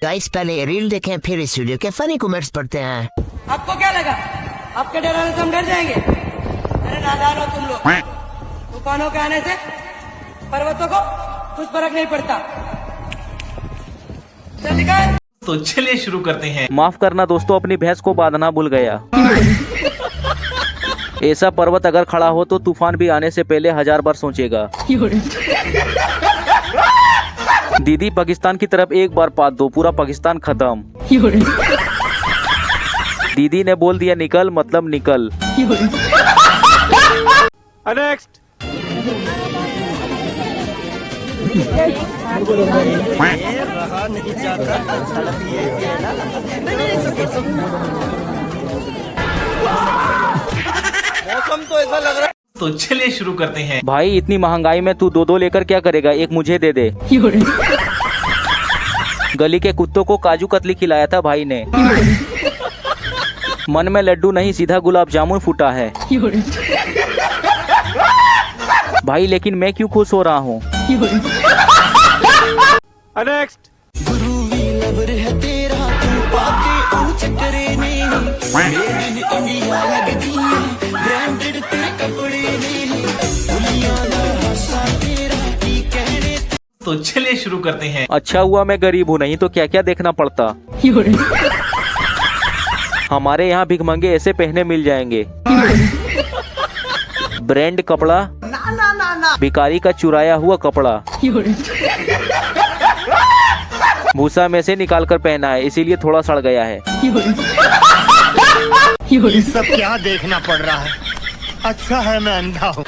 Guys पहले reel देखें फिर इस वीडियो के फनी कमेंट्स पढ़ते हैं। आपको क्या लगा आपके डराने से हम डर जाएंगे? अरे नादान हो तुम लोग। तूफानों के आने से पर्वतों को कुछ फर्क नहीं पड़ता। चल निकाल। तो चलिए शुरू करते हैं। माफ करना दोस्तों, अपनी भैंस को बांधना भूल गया। ऐसा पर्वत अगर खड़ा हो तो तूफान भी आने से पहले 1000 बार सोचेगा। दीदी पाकिस्तान की तरफ एक बार पाद दो, पूरा पाकिस्तान खत्म। दीदी ने बोल दिया निकल, मतलब निकल। नेक्स्ट। मौसम तो ऐसा लग रहा है। तो चलिए शुरू करते हैं। भाई इतनी महंगाई में तू दो लेकर क्या करेगा? एक मुझे दे दे। गली के कुत्तों को काजू कतली खिलाया था भाई ने। मन में लड्डू नहीं सीधा गुलाब जामुन फूटा है। भाई लेकिन मैं क्यों खुश हो रहा हूँ? नेक्स्ट। तो चलिए शुरू करते हैं। अच्छा हुआ मैं गरीब हूँ, नहीं तो क्या क्या देखना पड़ता। हमारे यहाँ भिखमंगे ऐसे पहने मिल जाएंगे। ब्रांड कपड़ा, भिखारी का चुराया हुआ कपड़ा, भूसा में से निकाल कर पहना है, इसीलिए थोड़ा सड़ गया है। ये सब क्या देखना पड़ रहा है? अच्छा है मैं अंधा हूँ।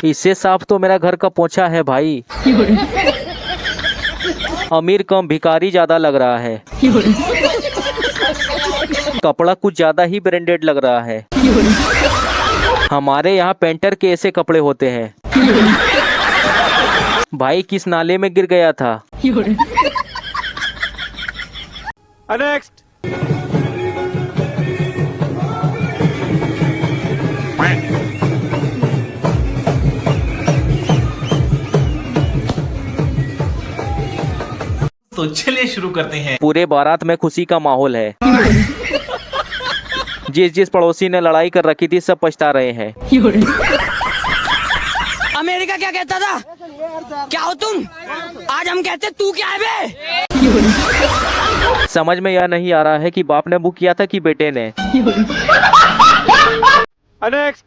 इससे साफ तो मेरा घर का पोछा है भाई। अमीर कम भिखारी ज्यादा लग रहा है। कपड़ा कुछ ज्यादा ही ब्रांडेड लग रहा है। हमारे यहाँ पेंटर के ऐसे कपड़े होते हैं। भाई किस नाले में गिर गया था? नेक्स्ट। तो चलिए शुरू करते हैं। पूरे बारात में खुशी का माहौल है। जिस पड़ोसी ने लड़ाई कर रखी थी सब पछता रहे हैं। अमेरिका क्या कहता था? क्या हो तुम? आज हम कहते तू क्या है बे? समझ में यह नहीं आ रहा है कि बाप ने बुक किया था कि बेटे ने। नेक्स्ट।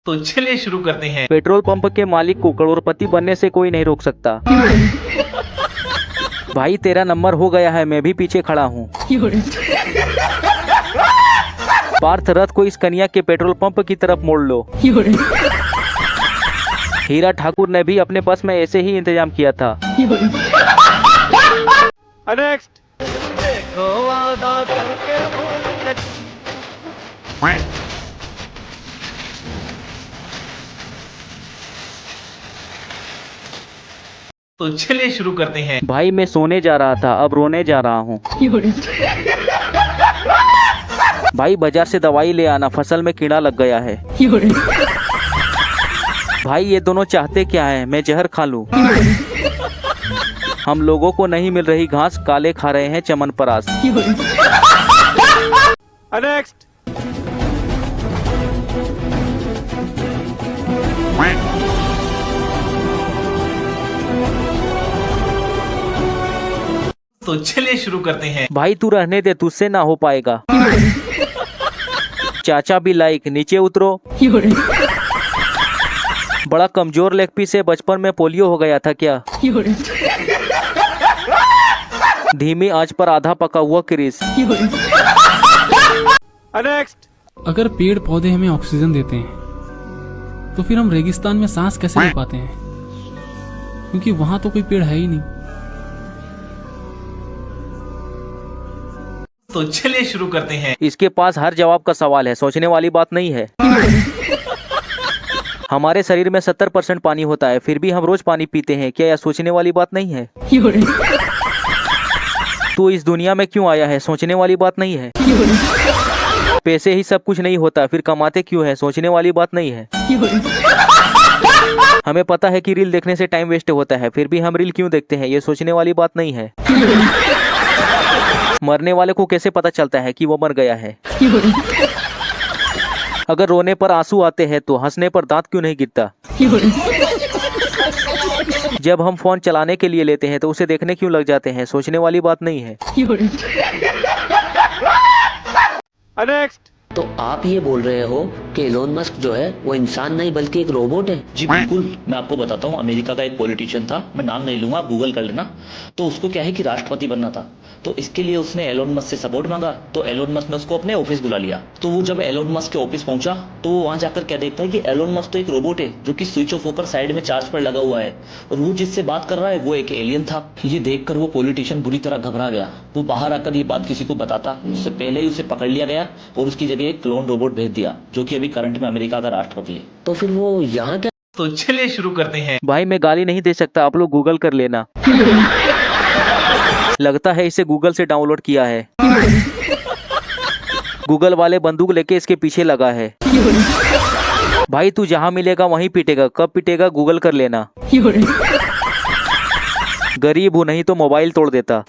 तो चलिए शुरू करते हैं। पेट्रोल पंप के मालिक को करोड़पति बनने से कोई नहीं रोक सकता। भाई तेरा नंबर हो गया है, मैं भी पीछे खड़ा हूँ। पार्थ रथ को इस कन्या के पेट्रोल पंप की तरफ मोड़ लो। हीरा ठाकुर ने भी अपने बस में ऐसे ही इंतजाम किया था। नेक्स्ट। तो चलिए शुरू करते हैं। भाई मैं सोने जा रहा था, अब रोने जा रहा हूँ। भाई बाजार से दवाई ले आना, फसल में कीड़ा लग गया है। भाई ये दोनों चाहते क्या है? मैं जहर खा लूं। हम लोगों को नहीं मिल रही घास, काले खा रहे हैं चमनप्राश। नेक्स्ट। तो चलिए शुरू करते हैं। भाई तू रहने दे, तुझसे ना हो पाएगा। चाचा भी लाइक, नीचे उतरो। बड़ा कमजोर लेग पीस है, बचपन में पोलियो हो गया था क्या? धीमी आंच पर आधा पका हुआ क्रिस। नेक्स्ट। अगर पेड़ पौधे हमें ऑक्सीजन देते हैं तो फिर हम रेगिस्तान में सांस कैसे ले पाते हैं? क्योंकि वहां तो कोई पेड़ है ही नहीं। तो चलिए शुरू करते हैं। इसके पास हर जवाब का सवाल है, सोचने वाली बात नहीं है। हमारे शरीर में 70% पानी होता है, फिर भी हम रोज पानी पीते हैं, क्या यह सोचने वाली बात नहीं है? तू इस दुनिया में क्यों आया है, सोचने वाली बात नहीं है। पैसे ही सब कुछ नहीं होता, फिर कमाते क्यों है, सोचने वाली बात नहीं है। हमें पता है कि रील देखने से टाइम वेस्ट होता है, फिर भी हम रील क्यों देखते हैं, ये सोचने वाली बात नहीं है। मरने वाले को कैसे पता चलता है कि वो मर गया है। अगर रोने पर आंसू आते हैं तो हंसने पर दांत क्यों नहीं गिरता। जब हम फोन चलाने के लिए लेते हैं तो उसे देखने क्यों लग जाते हैं, सोचने वाली बात नहीं है। तो आप ये बोल रहे हो कि एलोन मस्क जो है वो इंसान नहीं बल्कि एक रोबोट है? जी बिल्कुल, मैं आपको बताता हूँ। अमेरिका का एक पॉलिटिशियन था, मैं नाम नहीं लूंगा, आप गूगल कर लेना। तो उसको क्या है कि राष्ट्रपति बनना था, तो इसके लिए उसने एलोन मस्क से सपोर्ट मांगा। तो एलोन मस्क ने उसको अपने ऑफिस बुला लिया। तो वो जब एलोन मस्क के ऑफिस पहुंचा तो वो वहां जाकर क्या देखता है कि एलोन मस्क तो एक रोबोट है जो कि स्विच ऑफ होकर साइड में चार्ज पर लगा हुआ है, और वो जिससे बात कर रहा है वो एक एलियन था। ये देखकर वो पॉलिटिशियन बुरी तरह घबरा गया। वो बाहर आकर ये बात किसी को बताता, उससे पहले ही उसे पकड़ लिया गया और उसकी जगह एक क्लोन रोबोट भेज दिया, जो कि अभी करंट में अमेरिका का राष्ट्रपति है। तो फिर वो यहाँ क्या तो चलिए शुरू करते हैं। भाई मैं गाली नहीं दे सकता, आप लोग गूगल कर लेना। लगता है इसे गूगल से डाउनलोड किया है। गूगल वाले बंदूक लेके इसके पीछे लगा है। भाई तू जहाँ मिलेगा वहीं पिटेगा, कब पिटेगा गूगल कर लेना। गरीब हूँ, नहीं तो मोबाइल तोड़ देता।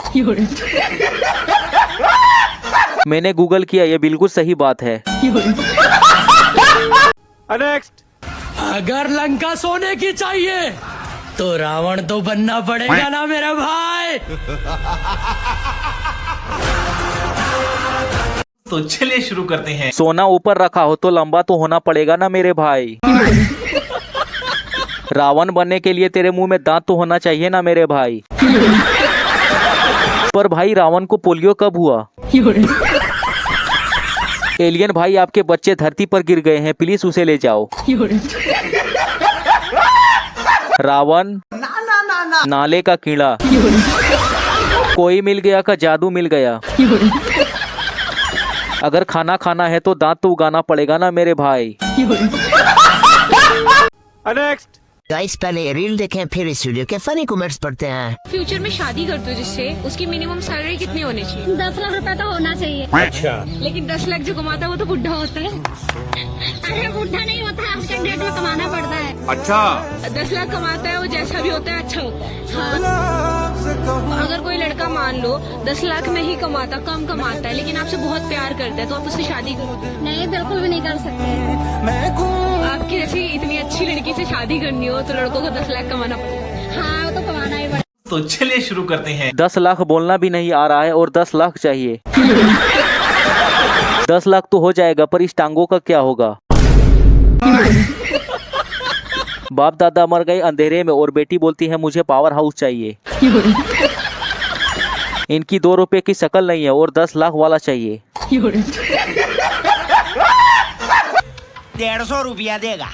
मैंने गूगल किया, ये बिल्कुल सही बात है। अगर लंका सोने की चाहिए तो रावण तो बनना पड़ेगा ना मेरा भाई। तो चलिए शुरू करते हैं। सोना ऊपर रखा हो तो लंबा तो होना पड़ेगा ना मेरे भाई। रावण बनने के लिए तेरे मुंह में दांत तो होना चाहिए ना मेरे भाई। पर भाई रावण को पोलियो कब हुआ? एलियन भाई आपके बच्चे धरती पर गिर गए हैं, प्लीज उसे ले जाओ। रावण नाले का कीड़ा, कोई मिल गया का जादू मिल गया। अगर खाना खाना है तो दांत तो उगाना पड़ेगा ना मेरे भाई। गाइस पहले रील देखें फिर इस वीडियो के फनी कमेंट्स पढ़ते हैं। फ्यूचर में शादी करते हो जिससे, उसकी मिनिमम सैलरी कितनी होनी चाहिए? 10 लाख रुपए तो होना चाहिए। अच्छा, लेकिन 10 लाख जो कमाता है वो तो बुढ़ा होता है। अरे बुढ़ा नहीं होता है, आज के डेट में कमाना पड़ता है। अच्छा, 10 लाख कमाता है वो जैसा भी होता है अच्छा होता है। हाँ। अगर कोई लड़का मान लो 10 लाख में ही कमाता, कम कमाता है, लेकिन आपसे बहुत प्यार करता है, तो आप उससे शादी करोगे? नहीं, बिल्कुल भी नहीं कर सकते। आपकी जैसी इतनी अच्छी लड़की से शादी करनी हो तो लड़कों को 10 लाख कमाना पड़ेगा। हाँ, वो तो कमाना ही पड़ेगा। तो चलिए शुरू करते हैं। 10 लाख बोलना भी नहीं आ रहा है और 10 लाख चाहिए। 10 लाख तो हो जाएगा, पर इस टांगों का क्या होगा? बाप दादा मर गए अंधेरे में और बेटी बोलती है मुझे पावर हाउस चाहिए। इनकी 2 रुपए की शक्ल नहीं है और 10 लाख वाला चाहिए। 150 रुपया देगा।